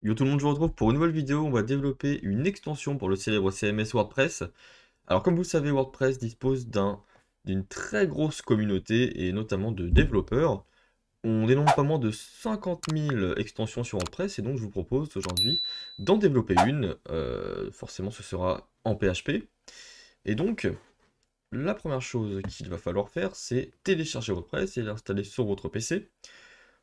Yo tout le monde, je vous retrouve pour une nouvelle vidéo. On va développer une extension pour le célèbre CMS WordPress. Alors comme vous le savez, WordPress dispose d'une très grosse communauté et notamment de développeurs. On dénombre pas moins de 50 000 extensions sur WordPress et donc je vous propose aujourd'hui d'en développer une. Forcément ce sera en PHP. Et donc la première chose qu'il va falloir faire, c'est télécharger WordPress et l'installer sur votre PC.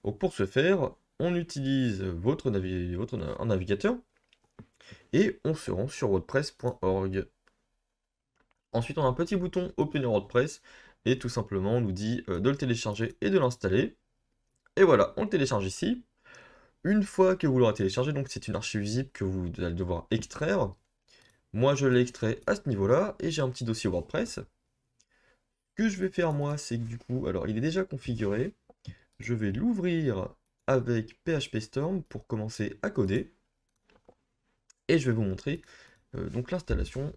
Donc pour ce faire, on utilise un navigateur et on se rend sur wordpress.org. Ensuite, on a un petit bouton Open your WordPress et tout simplement on nous dit de le télécharger et de l'installer. Et voilà, on le télécharge ici. Une fois que vous l'aurez téléchargé, donc c'est une archive zip que vous allez devoir extraire. Moi, je l'ai extrait à ce niveau-là et j'ai un petit dossier WordPress. Ce que je vais faire moi, c'est que du coup, alors il est déjà configuré. Je vais l'ouvrir avec PHP Storm pour commencer à coder. Et je vais vous montrer donc l'installation.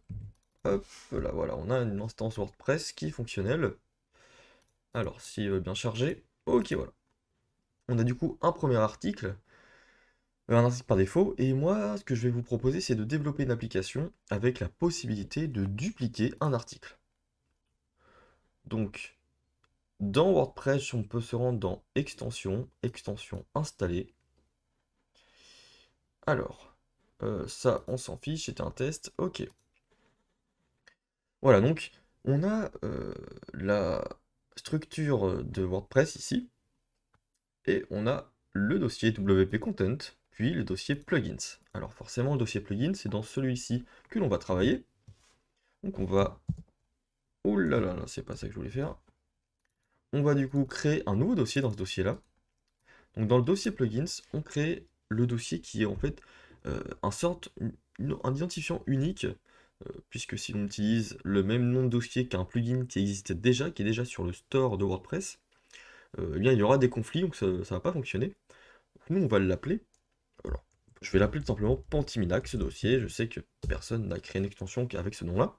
Hop, là voilà, on a une instance WordPress qui est fonctionnelle. Alors, s'il veut bien charger, ok voilà. On a du coup un article par défaut, et moi, ce que je vais vous proposer, c'est de développer une application avec la possibilité de dupliquer un article. Donc, dans WordPress, on peut se rendre dans Extension, Extension installée. Alors, ça, on s'en fiche, c'était un test, ok. Voilà, donc, on a la structure de WordPress ici. Et on a le dossier WP Content, puis le dossier Plugins. Alors forcément, le dossier Plugins, c'est dans celui-ci que l'on va travailler. Donc on va... Oh là là là, c'est pas ça que je voulais faire. On va du coup créer un nouveau dossier dans ce dossier-là. Donc dans le dossier Plugins, on crée le dossier qui est en fait un identifiant unique, puisque si l'on utilise le même nom de dossier qu'un plugin qui existait déjà, qui est déjà sur le store de WordPress, eh bien il y aura des conflits, donc ça ne va pas fonctionner. Donc, nous, on va l'appeler. Alors, je vais l'appeler tout simplement Pantiminac, ce dossier. Je sais que personne n'a créé une extension avec ce nom-là.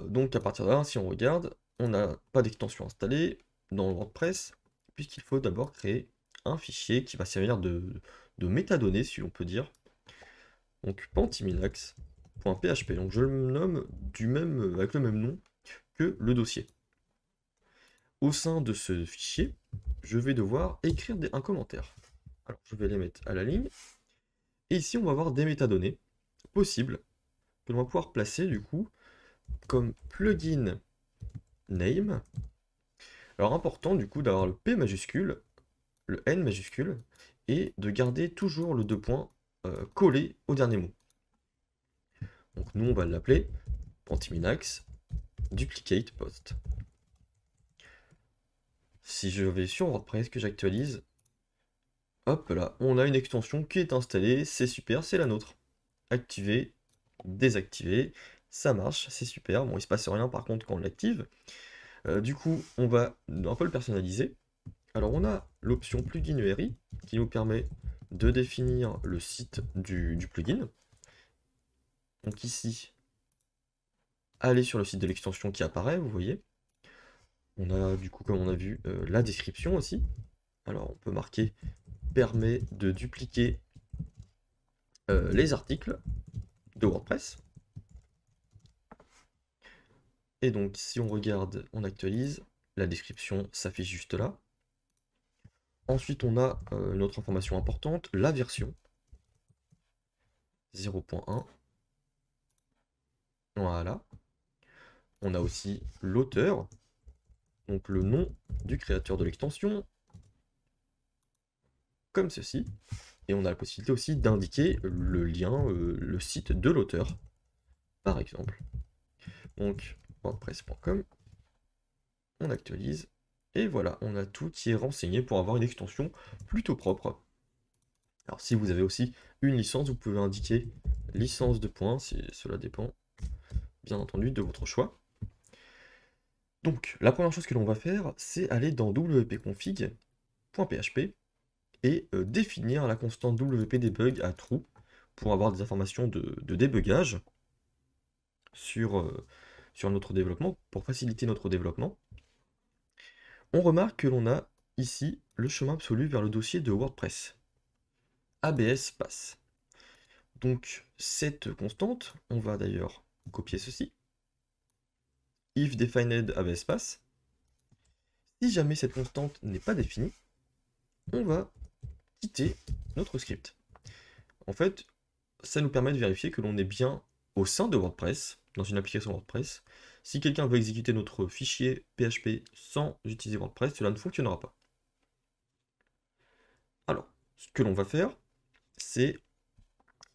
Donc à partir de là, si on regarde, on n'a pas d'extension installée dans WordPress, puisqu'il faut d'abord créer un fichier qui va servir de métadonnées, si on peut dire. Donc pantiminax.php. Donc je le nomme avec le même nom que le dossier. Au sein de ce fichier, je vais devoir écrire un commentaire. Alors je vais les mettre à la ligne. Et ici, on va avoir des métadonnées possibles que l'on va pouvoir placer du coup comme plugin name. Alors important du coup d'avoir le P majuscule, le N majuscule, et de garder toujours le deux points collé au dernier mot. Donc nous on va l'appeler Pantiminax duplicate post. Si je vais sur WordPress que j'actualise, hop là, on a une extension qui est installée, c'est super, c'est la nôtre. Activer, désactiver, ça marche, c'est super. Bon, il se passe rien par contre quand on l'active. Du coup, on va un peu le personnaliser. Alors, on a l'option plugin URI qui nous permet de définir le site du plugin. Donc ici, aller sur le site de l'extension qui apparaît, vous voyez. On a du coup, comme on a vu, la description aussi. Alors, on peut marquer permet de dupliquer les articles de WordPress. Et donc, si on regarde, on actualise, la description s'affiche juste là. Ensuite, on a une autre information importante, la version 0.1. Voilà. On a aussi l'auteur, donc le nom du créateur de l'extension, comme ceci. Et on a la possibilité aussi d'indiquer le lien, le site de l'auteur, par exemple. Donc, wordpress.com, on actualise, et voilà, on a tout qui est renseigné pour avoir une extension plutôt propre. Alors, si vous avez aussi une licence, vous pouvez indiquer licence de points, si cela dépend, bien entendu, de votre choix. Donc, la première chose que l'on va faire, c'est aller dans wp-config.php et définir la constante wp-debug à true pour avoir des informations de débugage sur notre développement, pour faciliter notre développement. On remarque que l'on a ici le chemin absolu vers le dossier de WordPress. ABS pass. Donc cette constante, on va d'ailleurs copier ceci. If defined ABS pass. Si jamais cette constante n'est pas définie, on va quitter notre script. En fait, ça nous permet de vérifier que l'on est bien au sein de WordPress, dans une application WordPress. Si quelqu'un veut exécuter notre fichier PHP sans utiliser WordPress, cela ne fonctionnera pas. Alors, ce que l'on va faire, c'est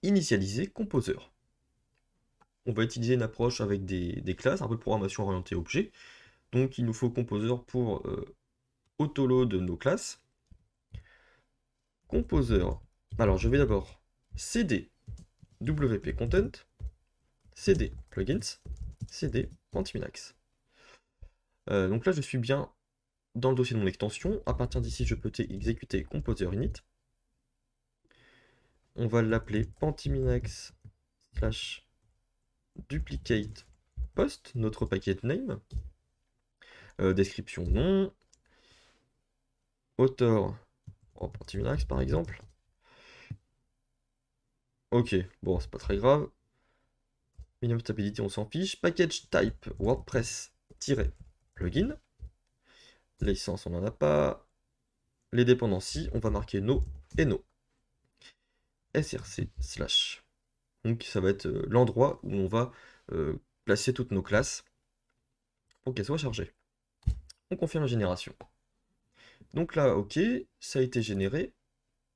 initialiser Composer. On va utiliser une approche avec des classes, un peu de programmation orientée objet. Donc il nous faut Composer pour autoload nos classes. Composer. Alors je vais d'abord cd wp content, cd plugins, cd .minax. Donc là je suis bien dans le dossier de mon extension. À partir d'ici je peux exécuter composer init. On va l'appeler .minax slash duplicate post, notre packet name. Description non. Author en .minax par exemple. Ok, bon c'est pas très grave. Minimum stability on s'en fiche. Package type WordPress-plugin. Licence on n'en a pas. Les dépendancies, on va marquer no et no. src slash. Donc ça va être l'endroit où on va placer toutes nos classes pour qu'elles soient chargées. On confirme la génération. Donc là, ok, ça a été généré.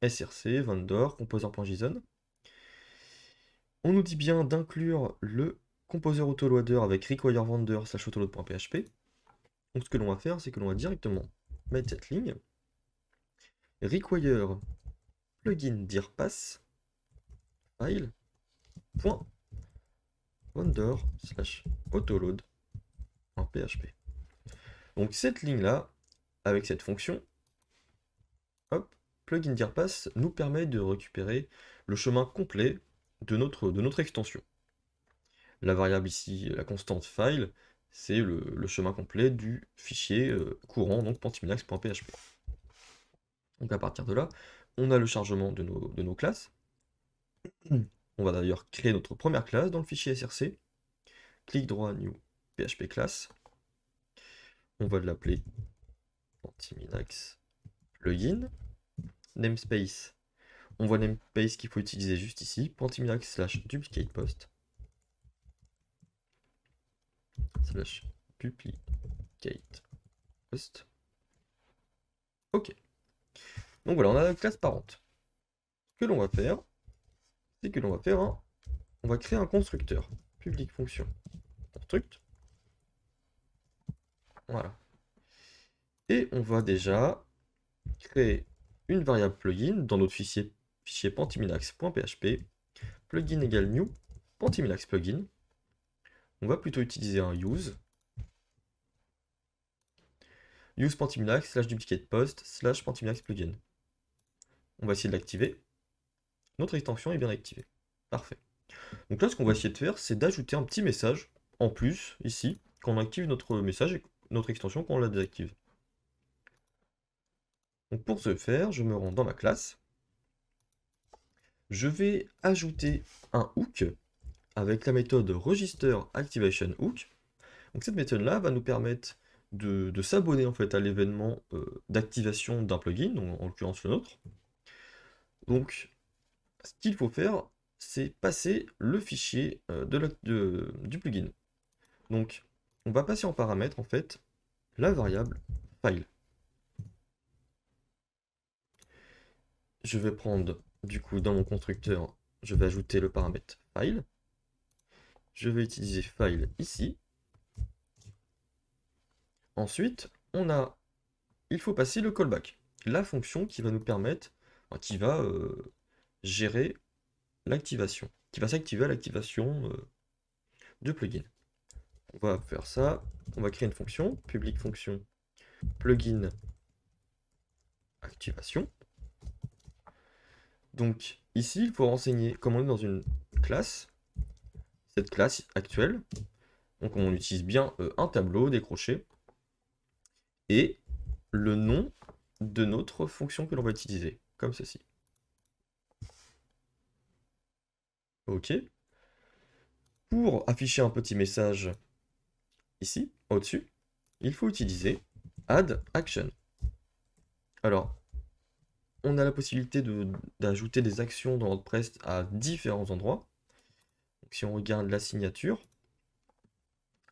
src, vendor, composer.json. On nous dit bien d'inclure le composer autoloader avec require vendor slash autoload.php. Donc ce que l'on va faire, c'est que l'on va directement mettre cette ligne. Require plugin dir pass file point vendor slash autoload.php. Donc cette ligne là, avec cette fonction, hop, plugin dir pass nous permet de récupérer le chemin complet de notre extension. La variable ici, la constante file, c'est le chemin complet du fichier courant, donc .minax.php. Donc à partir de là, on a le chargement de nos classes. On va d'ailleurs créer notre première classe dans le fichier src. Clic droit, new, php class. On va l'appeler .minax plugin. Namespace. On voit namespace qu'il faut utiliser juste ici. .minax slash duplicate post. Slash duplicate post. Ok. Donc voilà, on a la classe parente. Ce que l'on va faire, c'est que l'on va faire on va créer un constructeur. Public fonction construct. Voilà. Et on va déjà créer une variable plugin dans notre fichier .minax.php. Plugin égale new .minax plugin. On va plutôt utiliser un use. Use.minax slash duplicate post slash .minax plugin. On va essayer de l'activer. Notre extension est bien activée. Parfait. Donc là, ce qu'on va essayer de faire, c'est d'ajouter un petit message en plus, ici, quand on active notre message et notre extension quand on la désactive. Donc pour ce faire, je me rends dans ma classe. Je vais ajouter un hook avec la méthode registerActivationHook. Donc cette méthode-là va nous permettre de s'abonner en fait à l'événement d'activation d'un plugin, donc en l'occurrence le nôtre. Donc ce qu'il faut faire, c'est passer le fichier du plugin. Donc on va passer en paramètre en fait la variable file. Je vais prendre du coup dans mon constructeur, je vais ajouter le paramètre file. Je vais utiliser file ici. Ensuite, il faut passer le callback, la fonction qui va nous permettre, qui va gérer l'activation, qui va s'activer à l'activation de plugin. On va faire ça, on va créer une fonction, public fonction plugin activation. Donc ici, il faut renseigner comme on est dans une classe, cette classe actuelle. Donc on utilise bien un tableau décroché et le nom de notre fonction que l'on va utiliser, comme ceci. OK. Pour afficher un petit message ici, au-dessus, il faut utiliser Add Action. Alors, on a la possibilité d'ajouter des actions dans WordPress à différents endroits. Donc, si on regarde la signature,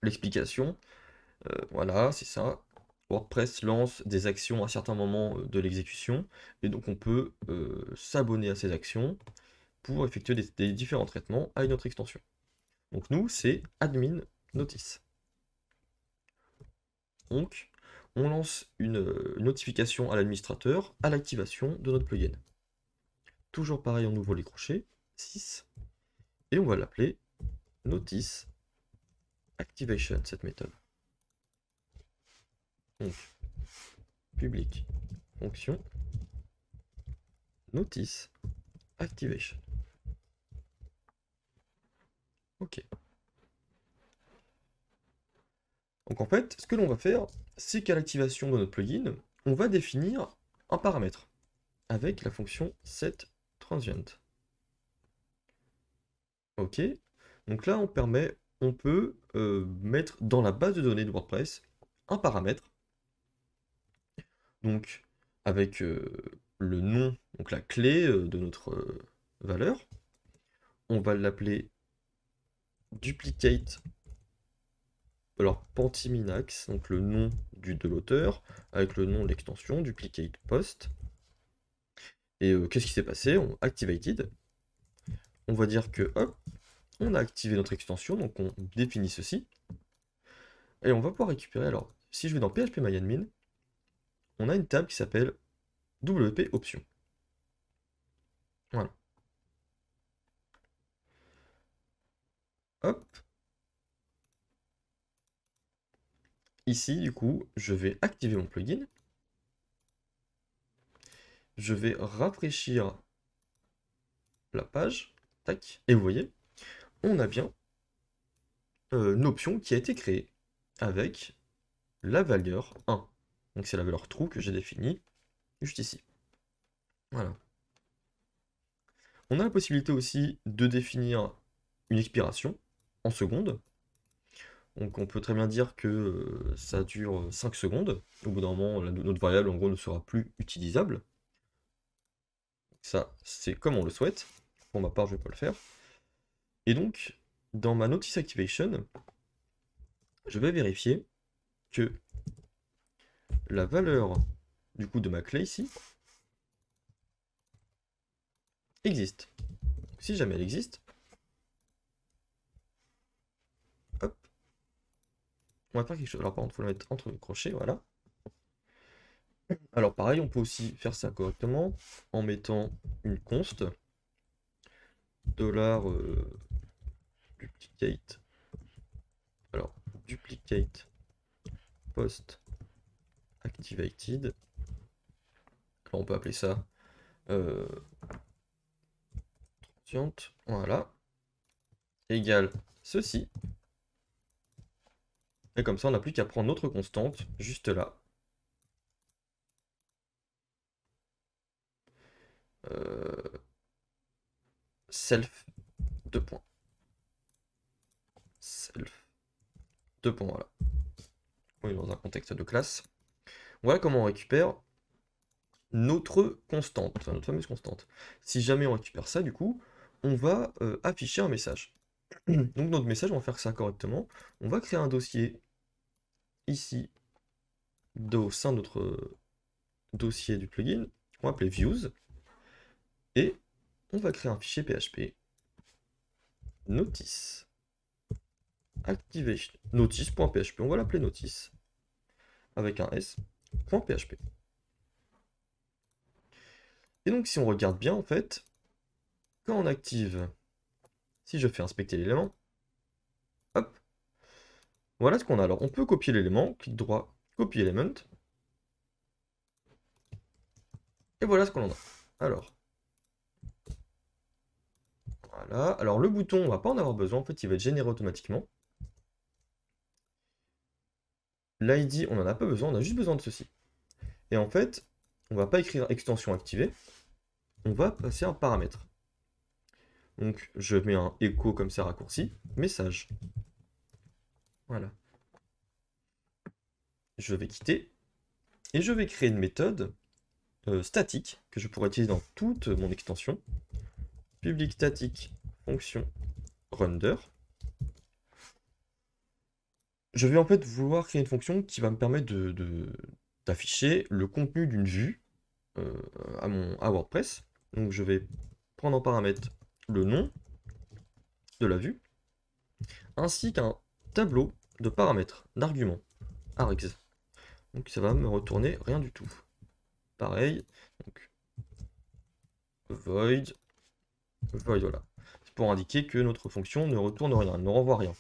l'explication, voilà, c'est ça. WordPress lance des actions à certains moments de l'exécution, et donc on peut s'abonner à ces actions pour effectuer des différents traitements à une autre extension. Donc nous, c'est Admin Notice. Donc, on lance une notification à l'administrateur à l'activation de notre plugin. Toujours pareil, on ouvre les crochets, 6, et on va l'appeler Notice Activation, cette méthode. Donc, public, fonction, Notice Activation. OK. Donc en fait, ce que l'on va faire, c'est qu'à l'activation de notre plugin, on va définir un paramètre avec la fonction setTransient. OK. Donc là, on peut mettre dans la base de données de WordPress un paramètre. Donc avec le nom, donc la clé de notre valeur. On va l'appeler duplicate. Alors Pantiminax, donc le nom de l'auteur, avec le nom de l'extension, duplicate post. Et qu'est-ce qui s'est passé? On activated. On va dire que hop, on a activé notre extension, donc on définit ceci. Et on va pouvoir récupérer. Alors, si je vais dans PHPMyAdmin, on a une table qui s'appelle WP Options. Voilà. Hop. Ici, du coup, je vais activer mon plugin. Je vais rafraîchir la page. Tac. Et vous voyez, on a bien une option qui a été créée avec la valeur 1. Donc c'est la valeur true que j'ai définie juste ici. Voilà. On a la possibilité aussi de définir une expiration en secondes. Donc on peut très bien dire que ça dure 5 secondes. Au bout d'un moment, notre variable en gros ne sera plus utilisable. Ça, c'est comme on le souhaite. Pour ma part, je ne vais pas le faire. Et donc, dans ma Notice Activation, je vais vérifier que la valeur du coup de ma clé ici existe. Si jamais elle existe, hop, on va faire quelque chose. Alors par contre, il faut la mettre entre les crochets, voilà. Alors pareil, on peut aussi faire ça correctement en mettant une const $duplicate. Alors duplicate post activated. Alors on peut appeler ça voilà, égale ceci. Et comme ça, on n'a plus qu'à prendre notre constante juste là. Self 2 points. Self 2 points, voilà. On est dans un contexte de classe. Voilà comment on récupère notre constante, enfin notre fameuse constante. Si jamais on récupère ça, du coup, on va afficher un message. Donc notre message, on va faire ça correctement. On va créer un dossier ici au sein de notre dossier du plugin. On va appeler views. Et on va créer un fichier PHP. Notice. Activation. Notice.php. On va l'appeler notice. Avec un s.php. Et donc si on regarde bien en fait, quand on active, si je fais inspecter l'élément, hop, voilà ce qu'on a. Alors on peut copier l'élément, clic droit, copy element. Et voilà ce qu'on en a. Alors, voilà. Alors le bouton, on va pas en avoir besoin, en fait il va être généré automatiquement. L'ID, on n'en a pas besoin, on a juste besoin de ceci. Et en fait, on va pas écrire extension activée, on va passer un paramètre. Donc je mets un echo comme ça raccourci, message. Voilà. Je vais quitter et je vais créer une méthode statique que je pourrais utiliser dans toute mon extension. Public statique fonction render. Je vais en fait vouloir créer une fonction qui va me permettre d'afficher le contenu d'une vue à WordPress. Donc je vais prendre en paramètre le nom de la vue, ainsi qu'un tableau de paramètres, d'arguments, args. Donc ça va me retourner rien du tout. Pareil, donc void, voilà. C'est pour indiquer que notre fonction ne retourne rien, elle ne renvoie rien.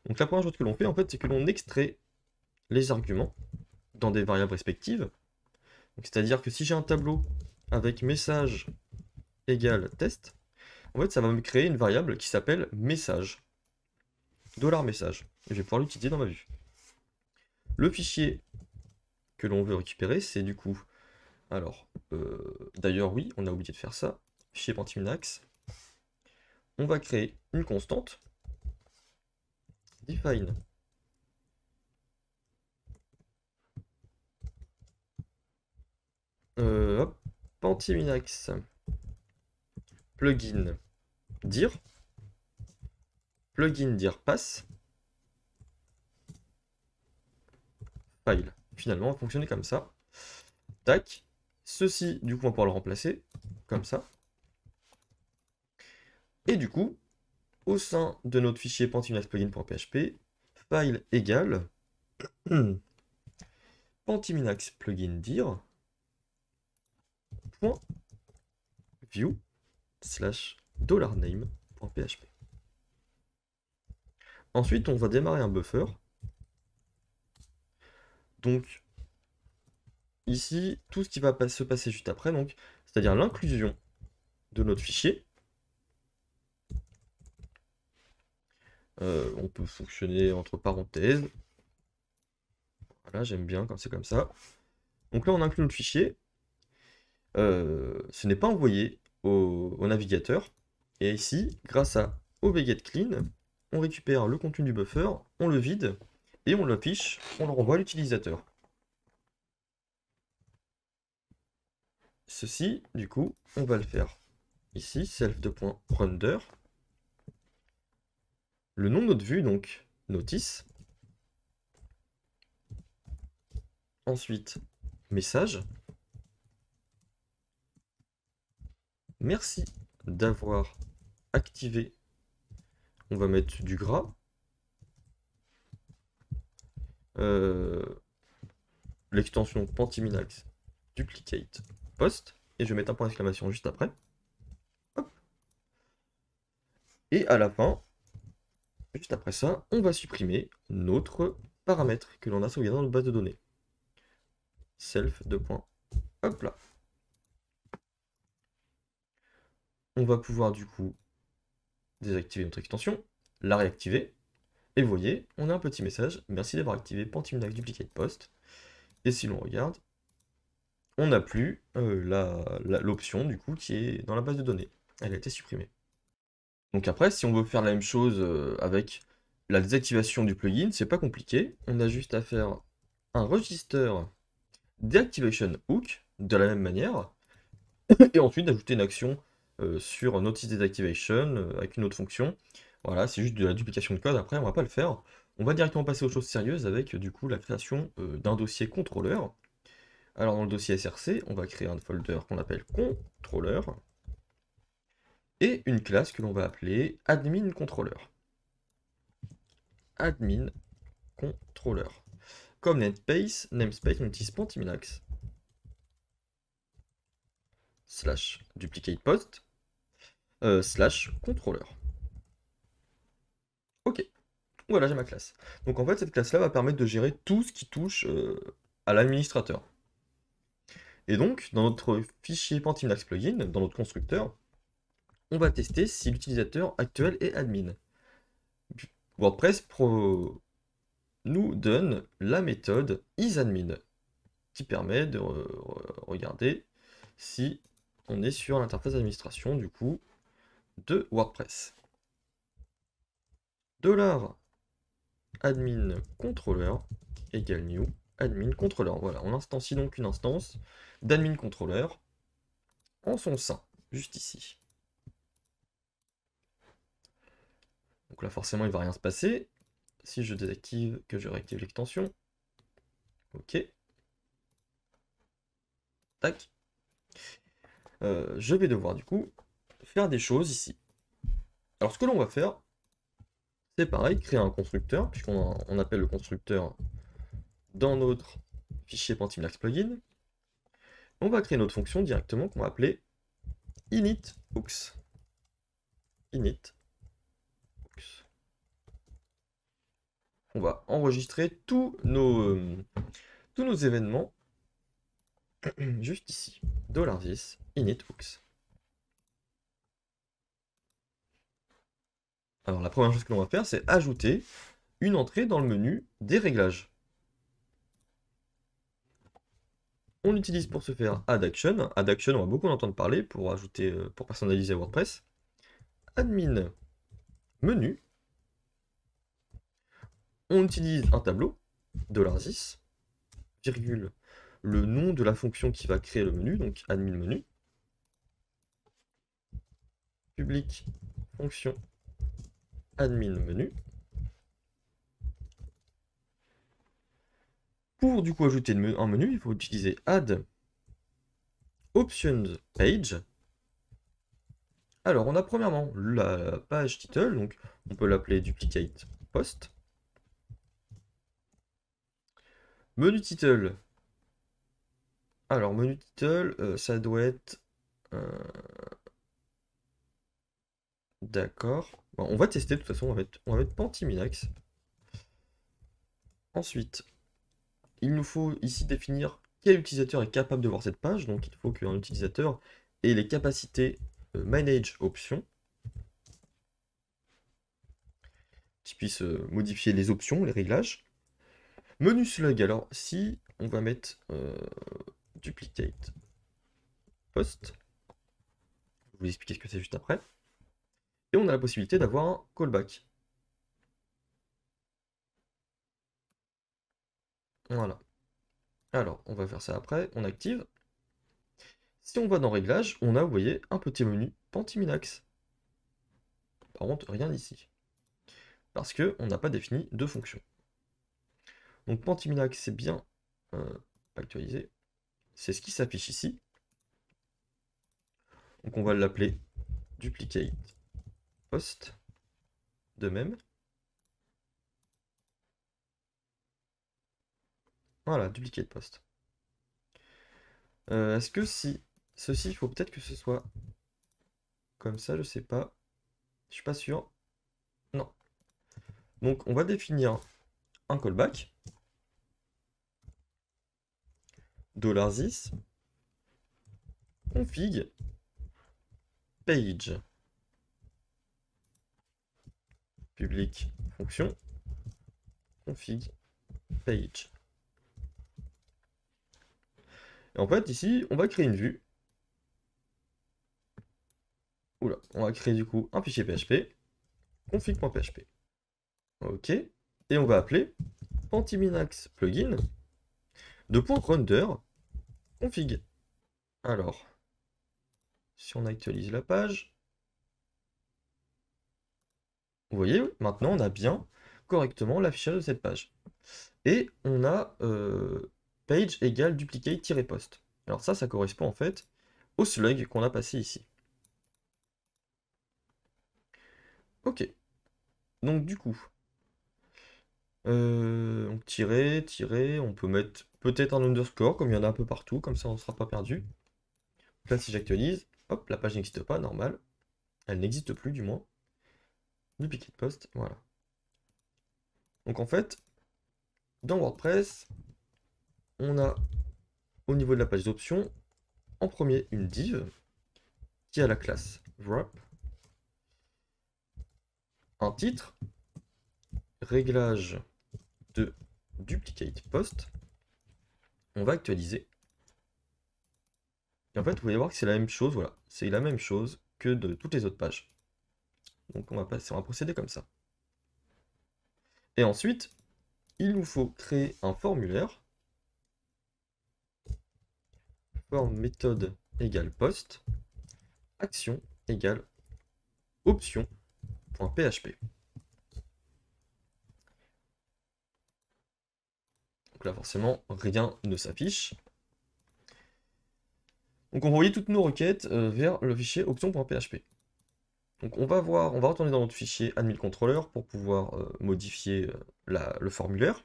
Donc la première chose que l'on fait en fait, c'est que l'on extrait les arguments dans des variables respectives. C'est-à-dire que si j'ai un tableau avec message égale test, en fait ça va me créer une variable qui s'appelle message, $message. Et je vais pouvoir l'utiliser dans ma vue. Le fichier que l'on veut récupérer, c'est du coup, alors, d'ailleurs oui, on a oublié de faire ça, fichier Pentiminax, on va créer une constante, define, hop, Pentiminax, plugin dir, plugin dir pass, file. Finalement, on va fonctionner comme ça. Tac. Ceci, du coup, on va pouvoir le remplacer, comme ça. Et du coup, au sein de notre fichier pentiminaxplugin.php, file égale pentiminax plugin dir .view / $name.php. Ensuite, on va démarrer un buffer. Donc, ici, tout ce qui va se passer juste après, donc, c'est-à-dire l'inclusion de notre fichier. On peut fonctionner entre parenthèses. Voilà, j'aime bien quand c'est comme ça. Donc là, on inclut notre fichier. Ce n'est pas envoyé au navigateur. Et ici, grâce à obgetClean, on récupère le contenu du buffer, on le vide, et on l'affiche, on le renvoie à l'utilisateur. Ceci, du coup, on va le faire ici, self.render. Le nom de notre vue, donc, notice. Ensuite, message. Merci d'avoir activé. On va mettre du gras. L'extension Pentiminax duplicate post. Et je vais mettre un point d'exclamation juste après. Hop. Et à la fin, juste après ça, on va supprimer notre paramètre que l'on a sauvegardé dans notre base de données. Self, hop là. On va pouvoir du coup désactiver notre extension, la réactiver. Et vous voyez, on a un petit message. Merci d'avoir activé Pentiminax duplicate post. Et si l'on regarde, on n'a plus l'option du coup qui est dans la base de données. Elle a été supprimée. Donc après, si on veut faire la même chose avec la désactivation du plugin, c'est pas compliqué. On a juste à faire un register deactivation hook de la même manière. Et ensuite ajouter une action sur notice deactivation avec une autre fonction. Voilà, c'est juste de la duplication de code. Après, on va pas le faire. On va directement passer aux choses sérieuses avec du coup la création d'un dossier contrôleur. Alors dans le dossier src, on va créer un folder qu'on appelle controller et une classe que l'on va appeler admin controller. Admin controller. Comme namespace, on utilise Pentiminax / duplicate post / controller. Ok, voilà, j'ai ma classe. Donc en fait, cette classe-là va permettre de gérer tout ce qui touche à l'administrateur. Et donc, dans notre fichier Pentiminax plugin, dans notre constructeur, on va tester si l'utilisateur actuel est admin. WordPress nous donne la méthode isAdmin qui permet de regarder si on est sur l'interface d'administration. Du coup, de WordPress. Dollar admin controller égale new admin controller. Voilà, on instancie donc une instance d'admin controller en son sein, juste ici. Donc là, forcément, il ne va rien se passer. Si je désactive, que je réactive l'extension. Ok. Tac. Je vais devoir, du coup, faire des choses ici. Alors, ce que l'on va faire, c'est pareil, créer un constructeur, puisqu'on appelle le constructeur dans notre fichier Pentiminax plugin. On va créer notre fonction directement qu'on va appeler init-hooks. Init. On va enregistrer tous nos événements juste ici. $this init-hooks. Alors la première chose que l'on va faire, c'est ajouter une entrée dans le menu des réglages. On utilise pour ce faire add action. Add action, on va beaucoup en entendre parler pour ajouter, pour personnaliser WordPress. Admin menu. On utilise un tableau, $this, virgule, le nom de la fonction qui va créer le menu, donc admin menu. Public fonction admin menu. Pour du coup ajouter un menu, il faut utiliser add options page. Alors on a premièrement la page title, donc on peut l'appeler duplicate post. Menu title. Alors menu title, ça doit être... D'accord. Bon, on va tester de toute façon, on va mettre Pentiminax. Ensuite, il nous faut ici définir quel utilisateur est capable de voir cette page. Donc il faut qu'un utilisateur ait les capacités manage options, qui puisse modifier les options, les réglages. Menu slug, alors si on va mettre duplicate post, je vais vous expliquer ce que c'est juste après. Et on a la possibilité d'avoir un callback. Voilà. Alors, on va faire ça après, on active. Si on va dans Réglages, on a, vous voyez, un petit menu Pentiminax. Par contre, rien ici. Parce qu'on n'a pas défini de fonction. Donc Pentiminax, c'est bien actualisé. C'est ce qui s'affiche ici. Donc on va l'appeler duplicate post. De même. Voilà, duplicate post. Est-ce que si ceci, il faut peut-être que ce soit comme ça, je sais pas. Je suis pas sûr. Non. Donc on va définir un callback. $this config page public fonction config page. Et en fait ici on va créer une vue. Oula, on va créer du coup un fichier PHP config.php. Ok. Et on va appeler Pentiminax plugin de .render config. Alors, si on actualise la page, vous voyez, maintenant on a bien correctement l'affichage de cette page. Et on a page égale duplicate-post. Alors ça correspond en fait au slug qu'on a passé ici. Ok. Donc du coup, donc tirer, on peut mettre peut-être un underscore, comme il y en a un peu partout, comme ça on ne sera pas perdu. Là si j'actualise, hop, la page n'existe pas, normal. Elle n'existe plus du moins. Duplicate post, voilà. Donc en fait, dans WordPress, on a au niveau de la page d'options, en premier une div qui a la classe wrap, un titre, réglage de duplicate post, on va actualiser. Et en fait, vous allez voir que c'est la même chose, voilà, c'est la même chose que de toutes les autres pages. Donc on va procéder comme ça. Et ensuite, il nous faut créer un formulaire. Form méthode égale post, action égale option.php. Donc là, forcément, rien ne s'affiche. Donc on va envoyer toutes nos requêtes vers le fichier option.php. Donc on va retourner dans notre fichier admin-controller pour pouvoir modifier le formulaire.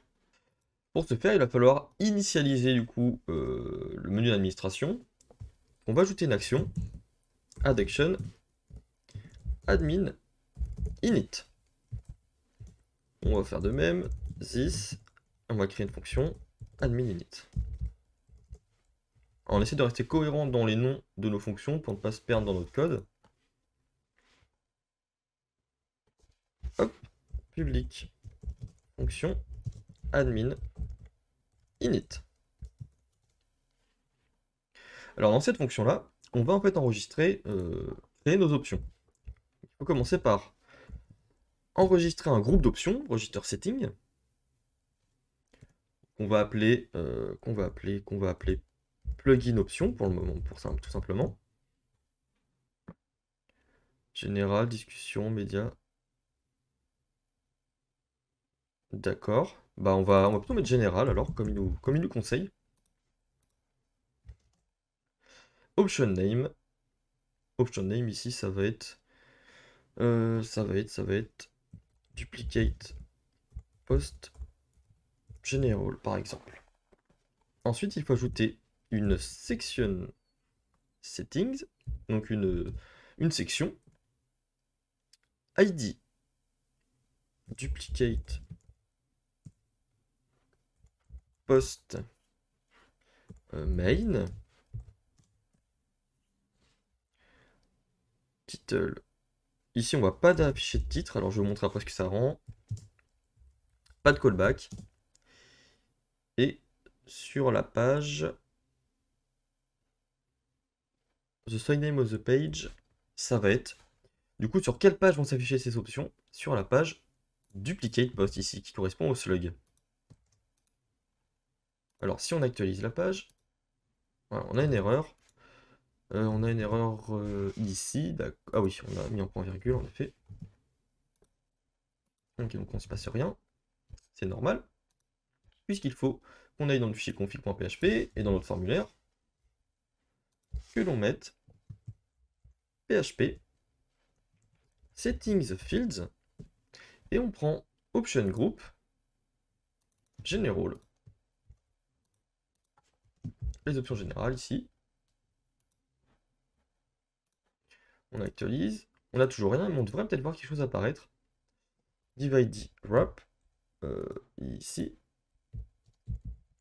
Pour ce faire, il va falloir initialiser du coup le menu d'administration. On va ajouter une action, add action, admin, init. On va faire de même, this, on va créer une fonction, admin init. Alors, on essaie de rester cohérent dans les noms de nos fonctions pour ne pas se perdre dans notre code. Hop, public, fonction, admin, init. Alors dans cette fonction-là, on va en fait enregistrer, créer nos options. Il faut commencer par enregistrer un groupe d'options, register setting, qu'on va appeler plugin option pour le moment, tout simplement. Général, discussion, média. D'accord. Bah on va plutôt mettre général alors, comme il nous conseille. Option name. Option name ici, ça va être duplicate post general par exemple. Ensuite, il faut ajouter une section settings, donc une section ID duplicate post main title. Ici, on va pas d'afficher de titre, alors je vais vous montrer après ce que ça rend. Pas de callback. Et sur la page the sign name of the page, ça va être du coup sur quelle page vont s'afficher ces options? Sur la page duplicate post ici qui correspond au slug. Alors si on actualise la page, voilà, on a une erreur. On a une erreur ici. Ah oui, on a mis en point virgule en effet. Ok, donc on ne se passe rien. C'est normal. Puisqu'il faut qu'on aille dans le fichier config.php et dans notre formulaire que l'on mette php settings fields et on prend option group general. Les options générales ici. On actualise. On n'a toujours rien, mais on devrait peut-être voir quelque chose apparaître. Divide wrap. Ici.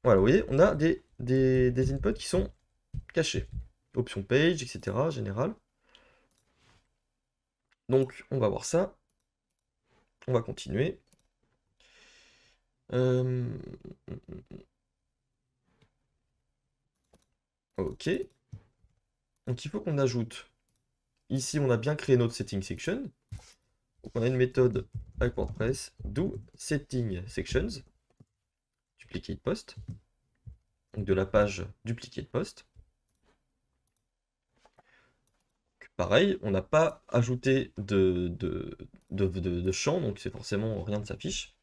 Voilà, vous voyez, on a des inputs qui sont cachés. Option page, etc. Général. Donc, on va voir ça. On va continuer. Ok. Donc, il faut qu'on ajoute. Ici, on a bien créé notre setting section. Donc, on a une méthode avec WordPress do setting sections duplicate post. Donc, de la page duplicate post. Pareil, on n'a pas ajouté de champ, donc c'est forcément rien ne s'affiche.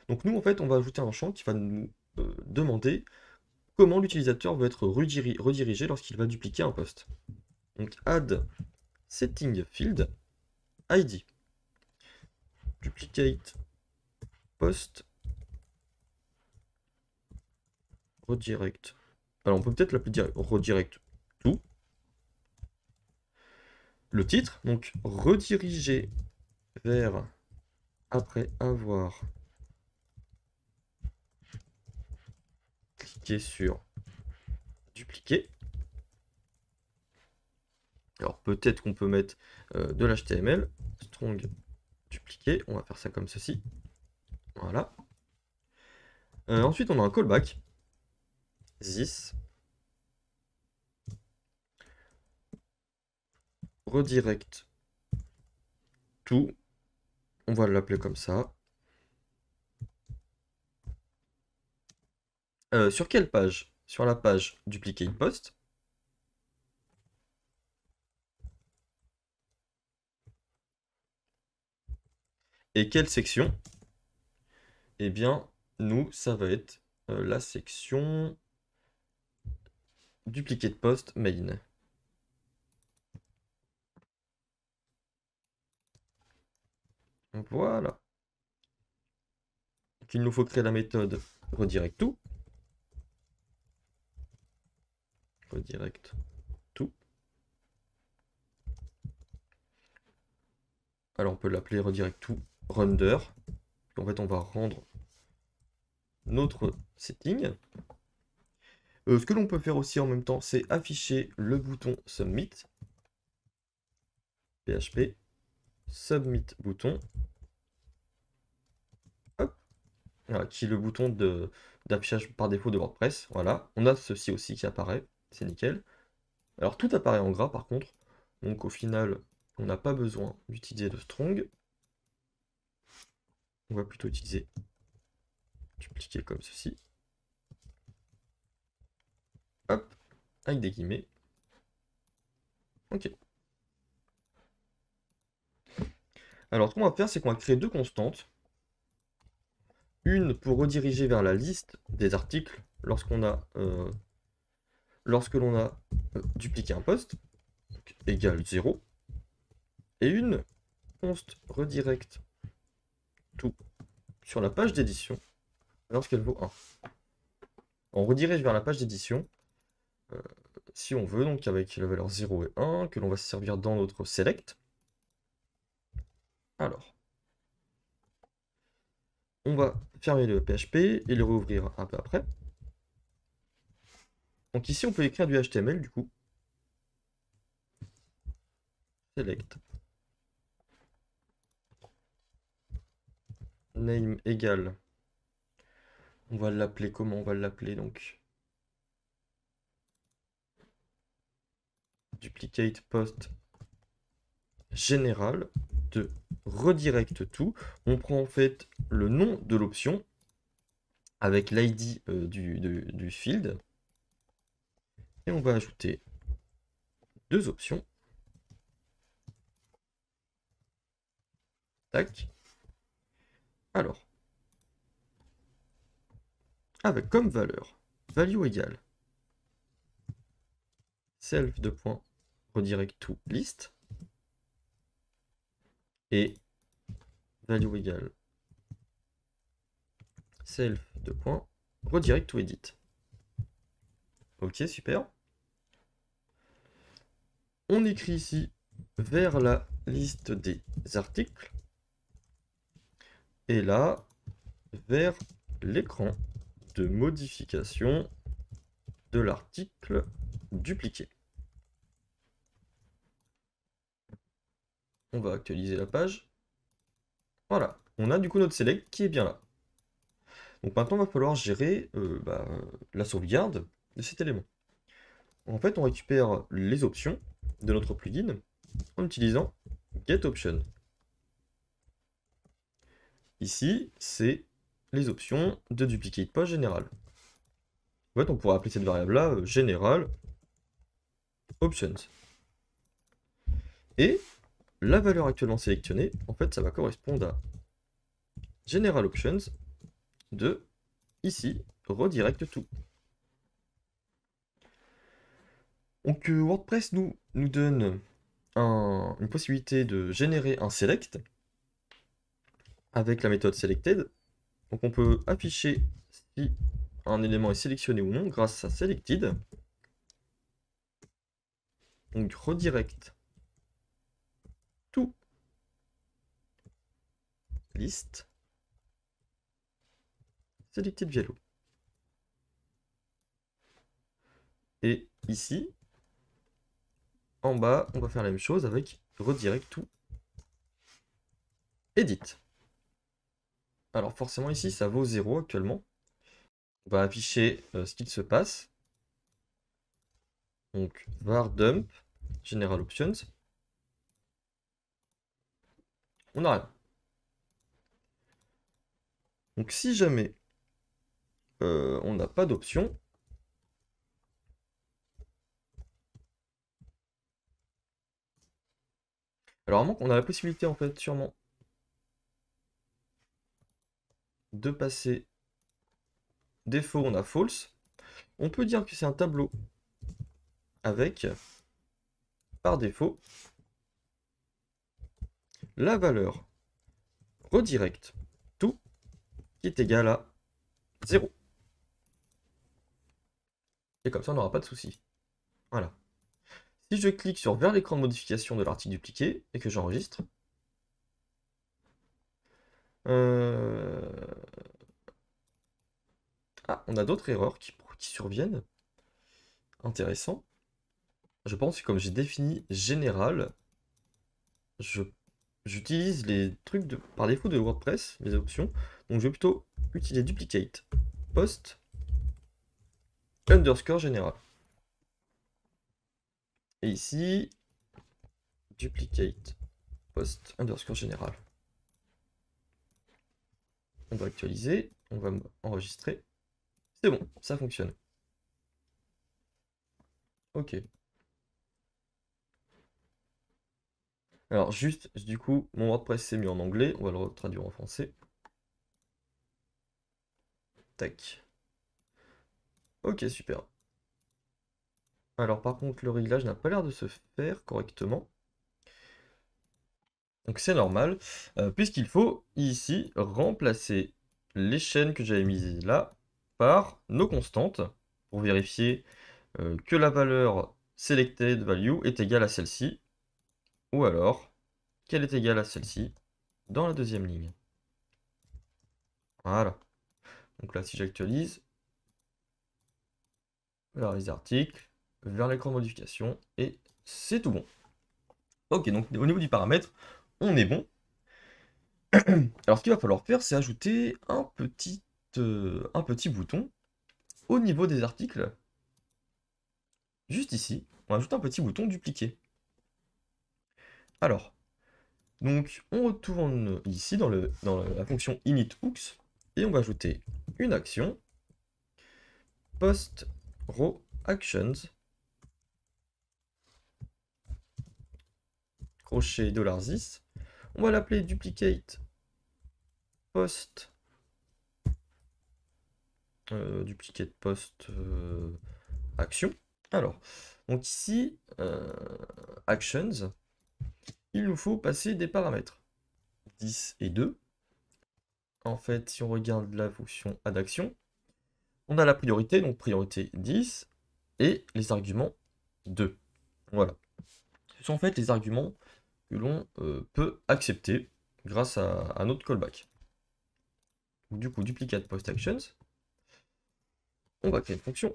Donc nous, en fait, on va ajouter un champ qui va nous demander comment l'utilisateur veut être redirigé lorsqu'il va dupliquer un post. Donc add setting field ID duplicate post redirect. Alors on peut peut-être l'appeler redirect tout. Le titre, donc rediriger vers après avoir cliqué sur dupliquer. Alors peut-être qu'on peut mettre de l'HTML, strong dupliquer, on va faire ça comme ceci. Voilà. Ensuite on a un callback, this, redirect tout. On va l'appeler comme ça. Sur quelle page? Sur la page duplicate post. Et quelle section? Eh bien, nous, ça va être la section duplicate post main. Voilà. Donc, il nous faut créer la méthode redirect to. Redirect to. Alors on peut l'appeler redirect to render. En fait, on va rendre notre setting. Ce que l'on peut faire aussi en même temps, c'est afficher le bouton submit. PHP submit bouton. Hop. Voilà, qui est le bouton d'affichage par défaut de WordPress. Voilà. On a ceci aussi qui apparaît. C'est nickel. Alors tout apparaît en gras par contre. Donc au final, on n'a pas besoin d'utiliser le strong. On va plutôt utiliser dupliquer comme ceci. Hop, avec des guillemets. Ok. Alors, ce qu'on va faire, c'est qu'on va créer deux constantes. Une pour rediriger vers la liste des articles lorsque l'on a dupliqué un post, donc égale 0. Et une const redirect to sur la page d'édition lorsqu'elle vaut 1. On redirige vers la page d'édition si on veut, donc avec la valeur 0 et 1, que l'on va se servir dans notre select. Alors, on va fermer le PHP et le rouvrir un peu après. Donc ici, on peut écrire du HTML du coup. Select name égale. On va l'appeler comment? On va l'appeler donc duplicate post général de redirect to. On prend en fait le nom de l'option avec l'ID du field. Et on va ajouter deux options. Tac. Alors, avec comme valeur, value égale self de point redirect to list et value égale self de point redirect to edit. Ok, super. On écrit ici vers la liste des articles et là vers l'écran de modification de l'article dupliqué. On va actualiser la page. Voilà, on a du coup notre select qui est bien là. Donc maintenant, il va falloir gérer la sauvegarde de cet élément. En fait, on récupère les options de notre plugin en utilisant getOption. Ici, c'est les options de duplicate post général. En fait, on pourrait appeler cette variable-là général options. Et la valeur actuellement sélectionnée, en fait, ça va correspondre à general options de ici redirect to. Donc WordPress nous donne une possibilité de générer un select avec la méthode selected. Donc on peut afficher si un élément est sélectionné ou non grâce à selected. Donc redirect to list selected value. Et ici, en bas, on va faire la même chose avec redirect to edit. Alors forcément ici, ça vaut 0 actuellement. On va afficher ce qu'il se passe. Donc var dump general options. on n'a rien. Donc si jamais on n'a pas d'option, alors à moins qu'on a la possibilité en fait sûrement de passer défaut, on a false, on peut dire que c'est un tableau avec par défaut la valeur redirect tout qui est égal à 0. Et comme ça, on n'aura pas de souci. Voilà. Si je clique sur vers l'écran de modification de l'article dupliqué et que j'enregistre, ah, on a d'autres erreurs qui surviennent. Intéressant. Je pense que comme j'ai défini général, j'utilise les trucs par défaut de WordPress, les options. Donc je vais plutôt utiliser duplicate post underscore général. Et ici, duplicate post underscore général. On va actualiser, on va enregistrer. C'est bon, ça fonctionne. Ok. Alors juste, du coup, mon WordPress s'est mis en anglais, on va le traduire en français. Tac. Ok, super. Alors par contre, le réglage n'a pas l'air de se faire correctement. Donc c'est normal, puisqu'il faut ici remplacer les chaînes que j'avais mises là par nos constantes pour vérifier que la valeur selected value est égale à celle-ci, ou alors qu'elle est égale à celle-ci dans la deuxième ligne. Voilà. Donc là, si j'actualise, vers les articles, vers l'écran de modification, et c'est tout bon. Ok, donc au niveau du paramètre, on est bon. Alors ce qu'il va falloir faire, c'est ajouter un petit bouton au niveau des articles. Juste ici, on ajoute un petit bouton dupliquer. Alors, donc on retourne ici dans la fonction init-hooks et on va ajouter une action post row actions crochet $10. On va l'appeler duplicate post action. Alors, donc ici, actions, il nous faut passer des paramètres 10 et 2. En fait, si on regarde la fonction add action, on a la priorité, donc priorité 10, et les arguments 2. Voilà. Ce sont en fait les arguments que l'on peut accepter grâce à notre callback. Du coup, duplicate post actions. On va créer une fonction.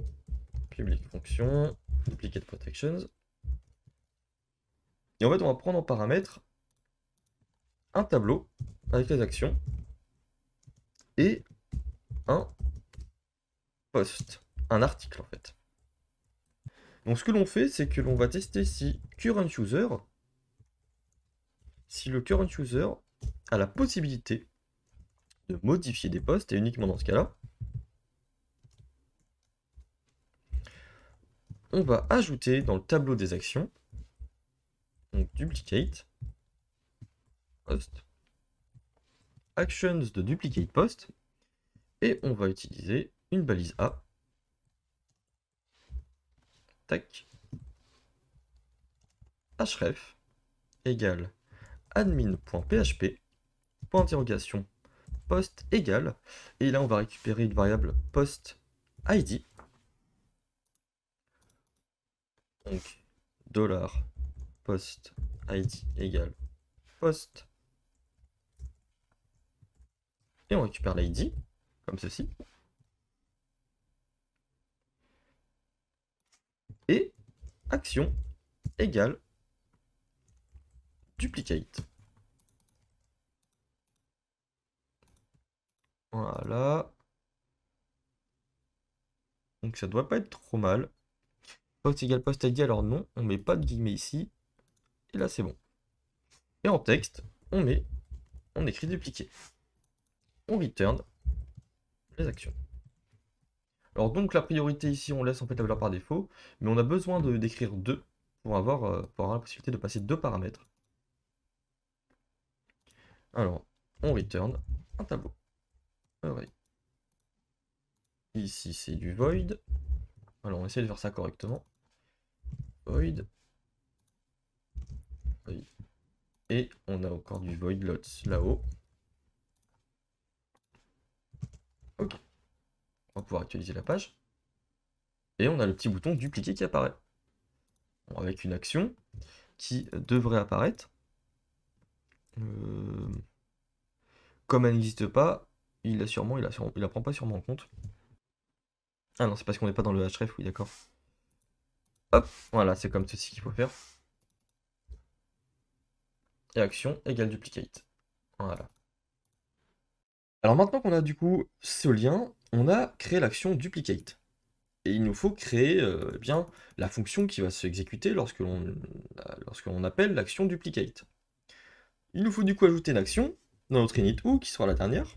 Public fonction, duplicate post actions. Et en fait, on va prendre en paramètre un tableau avec les actions et un post, un article en fait. Donc ce que l'on fait, c'est que l'on va tester si le current user a la possibilité de modifier des posts, et uniquement dans ce cas-là, on va ajouter dans le tableau des actions, donc duplicate post, actions de duplicate post, et on va utiliser une balise A. Tac. href égale admin.php, point d'interrogation, post égale, et là on va récupérer une variable post id, donc $post id égale post, et on récupère l'id comme ceci, et action égale duplicate. Voilà. Donc ça doit pas être trop mal. Post égale post ID, alors non, on met pas de guillemets ici. Et là c'est bon. Et en texte, on met on écrit dupliquer. On return les actions. Alors donc la priorité ici, on laisse en fait la valeur par défaut, mais on a besoin d'écrire 2 pour avoir la possibilité de passer 2 paramètres. Alors, on return un tableau. Array. Ici, c'est du void. Alors, on essaie de faire ça correctement. Void. Void. Et on a encore du void lots là-haut. Ok. On va pouvoir actualiser la page. Et on a le petit bouton dupliquer qui apparaît. Bon, avec une action qui devrait apparaître. Comme elle n'existe pas, il la prend pas sûrement en compte. Ah non, c'est parce qu'on n'est pas dans le href, oui, d'accord. Hop, voilà, c'est comme ceci qu'il faut faire. Et action égale duplicate. Voilà. Alors maintenant qu'on a du coup ce lien, on a créé l'action duplicate. Et il nous faut créer eh bien, la fonction qui va se exécuter lorsque l'on appelle l'action duplicate. Il nous faut du coup ajouter une action dans notre init ou qui sera la dernière.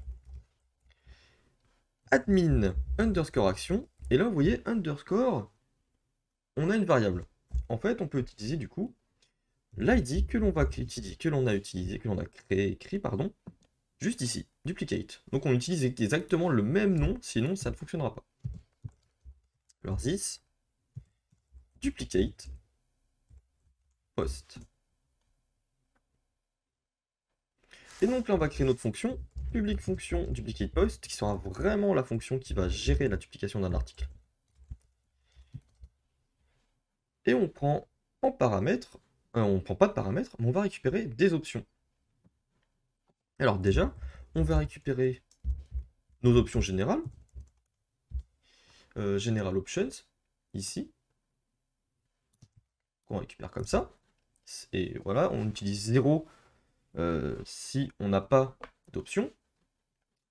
Admin underscore action. Et là, vous voyez, underscore, on a une variable. En fait, on peut utiliser du coup l'id que l'on a utilisé, que l'on a écrit, pardon, juste ici, duplicate. Donc on utilise exactement le même nom, sinon ça ne fonctionnera pas. Alors this, duplicate, post. Et donc là on va créer notre fonction, public fonction duplicate post, qui sera vraiment la fonction qui va gérer la duplication d'un article. Et on prend en paramètre, on prend pas de paramètres, mais on va récupérer des options. Alors déjà, on va récupérer nos options générales, General Options, ici, qu'on récupère comme ça. Et voilà, on utilise 0 si on n'a pas d'option,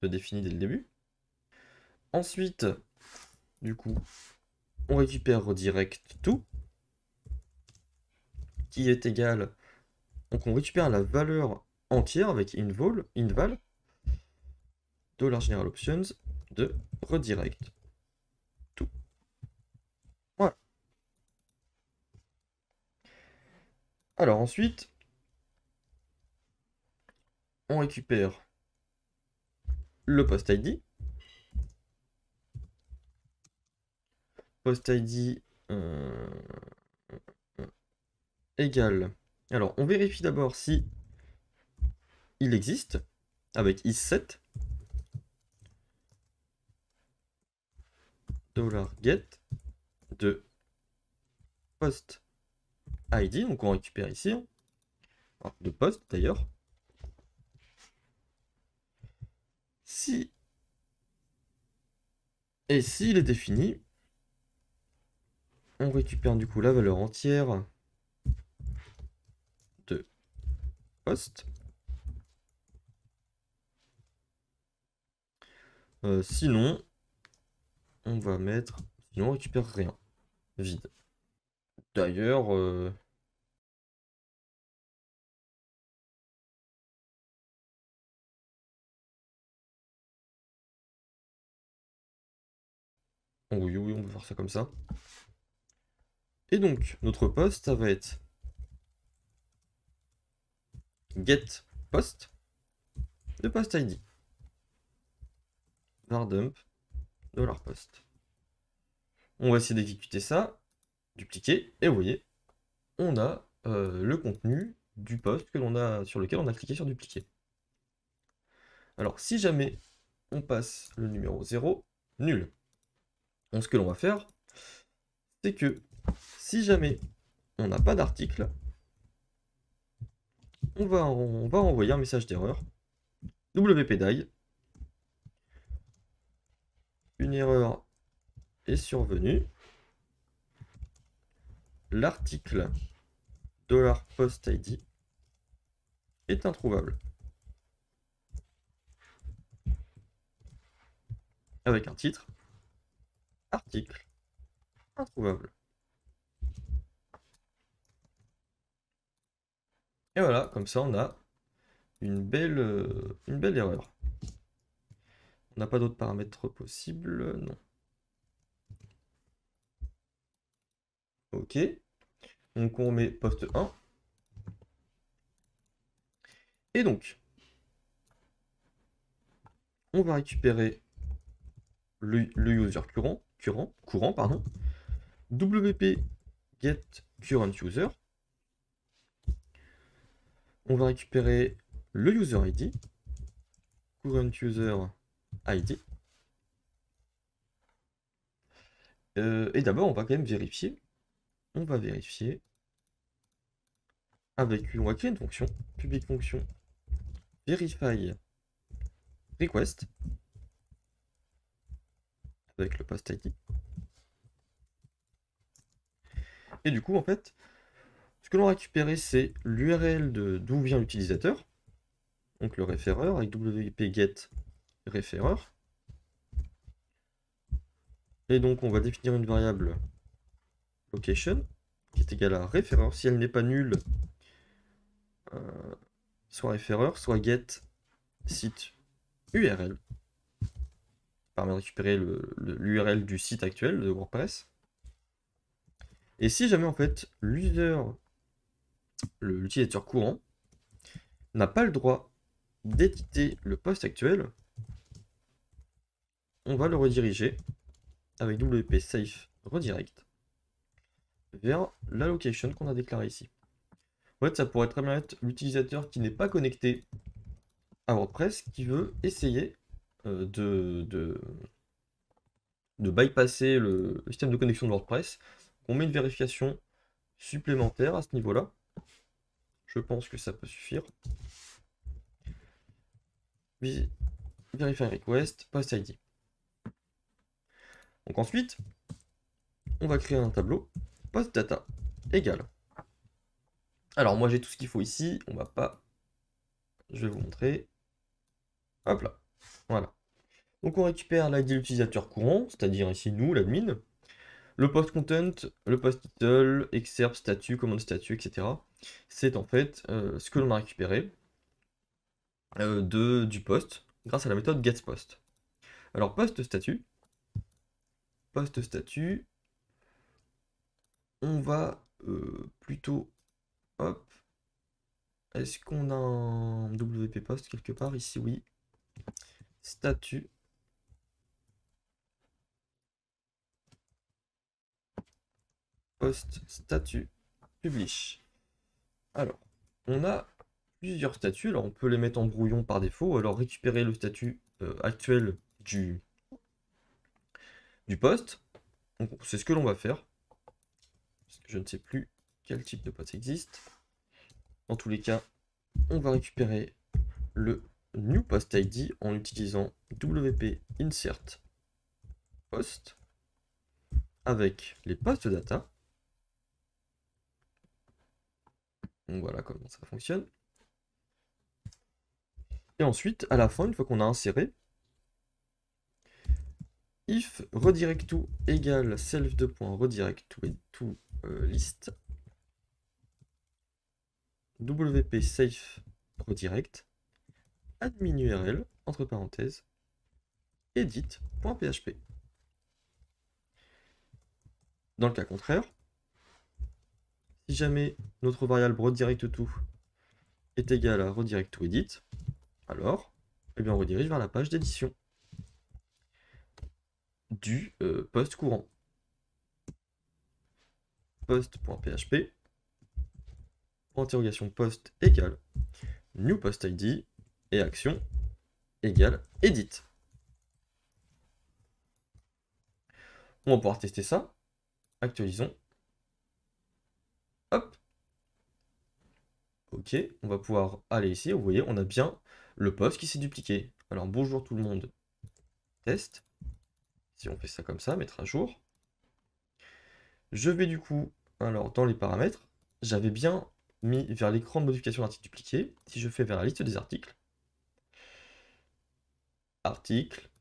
définie dès le début. Ensuite, du coup, on récupère redirect to, qui est égal, donc on récupère la valeur entière avec inval, $GenéralOptions de redirect to. Voilà. Alors ensuite, on récupère le post ID. Post ID égale. Alors, on vérifie d'abord si il existe avec is7 $get de post ID, donc on récupère ici, de post d'ailleurs. Si et s'il est défini, on récupère du coup la valeur entière de post. Sinon, on va mettre, sinon on récupère rien, vide. D'ailleurs, oui, on peut faire ça comme ça. Et donc, notre post, ça va être get post de post ID. Var dump $post. On va essayer d'exécuter ça, dupliquer, et vous voyez, on a le contenu du post sur lequel on a cliqué sur dupliquer. Alors, si jamais on passe le numéro 0, nul. Donc, ce que l'on va faire, c'est que si jamais on n'a pas d'article, on va envoyer un message d'erreur. WP-die. Une erreur est survenue. L'article $postID est introuvable. Avec un titre, article introuvable. Et voilà, comme ça on a une belle erreur. On n'a pas d'autres paramètres possibles, non. Ok. Donc on met post 1. Et donc, on va récupérer le user courant, pardon. WP get current user. On va récupérer le user ID, current user ID. Et d'abord, on va quand même vérifier. On va vérifier on va créer une fonction, public fonction verify request avec le post ID. Et du coup, en fait, ce que l'on va récupérer, c'est l'URL d'où vient l'utilisateur, donc le référeur avec wp get référeur. Et donc, on va définir une variable location qui est égale à référeur. Si elle n'est pas nulle, soit référeur, soit get site URL. Ça permet de récupérer l'URL du site actuel de WordPress. Et si jamais en fait l'utilisateur courant n'a pas le droit d'éditer le post actuel, on va le rediriger avec wp safe redirect vers la location qu'on a déclarée ici. En fait, ça pourrait très bien être l'utilisateur qui n'est pas connecté à WordPress qui veut essayer de bypasser le système de connexion de WordPress. On met une vérification supplémentaire à ce niveau-là. Je pense que ça peut suffire. Verify request, post ID. Donc ensuite, on va créer un tableau post data égale. Alors moi j'ai tout ce qu'il faut ici, on va pas. Je vais vous montrer. Hop là. Voilà. Donc on récupère l'ID de l'utilisateur courant, c'est-à-dire ici nous, l'admin, le post content, le post title, excerpt, statut, commande statut, etc. C'est en fait ce que l'on a récupéré du post grâce à la méthode getPost. Alors post statut, on va plutôt, hop, est-ce qu'on a un WP post quelque part ici? Oui. Statut. Post statut publish. Alors, on a plusieurs statuts. Alors, on peut les mettre en brouillon par défaut. Alors, récupérer le statut actuel du post. Donc, c'est ce que l'on va faire. Parce que je ne sais plus quel type de post existe. Dans tous les cas, on va récupérer le new post ID en utilisant wp insert post avec les post data. Donc voilà comment ça fonctionne. Et ensuite, à la fin, une fois qu'on a inséré, if redirect to égale self redirect to list wp safe redirect admin url entre parenthèses edit.php. Dans le cas contraire, si jamais notre variable redirect to est égale à redirect to edit, alors eh bien, on redirige vers la page d'édition du post courant. Post.php interrogation post égale new post id et action égale edit. On va pouvoir tester ça. Actualisons. Hop. Ok, on va pouvoir aller ici. Vous voyez, on a bien le post qui s'est dupliqué. Alors bonjour tout le monde. Test. Si on fait ça comme ça, mettre à jour. Je vais du coup, alors dans les paramètres, j'avais bien mis vers l'écran de modification d'article dupliqué. Si je fais vers la liste des articles,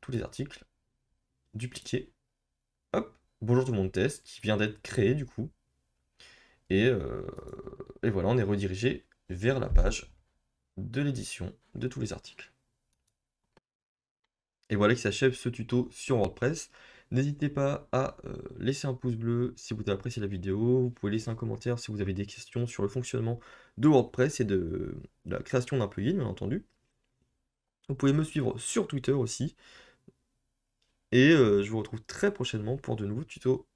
tous les articles, dupliqués. Hop, bonjour tout le monde test, qui vient d'être créé du coup. Et voilà, on est redirigé vers la page de l'édition de tous les articles. Et voilà qui s'achève ce tuto sur WordPress. N'hésitez pas à laisser un pouce bleu si vous avez apprécié la vidéo. Vous pouvez laisser un commentaire si vous avez des questions sur le fonctionnement de WordPress et de la création d'un plugin, bien entendu. Vous pouvez me suivre sur Twitter aussi. Et je vous retrouve très prochainement pour de nouveaux tutos.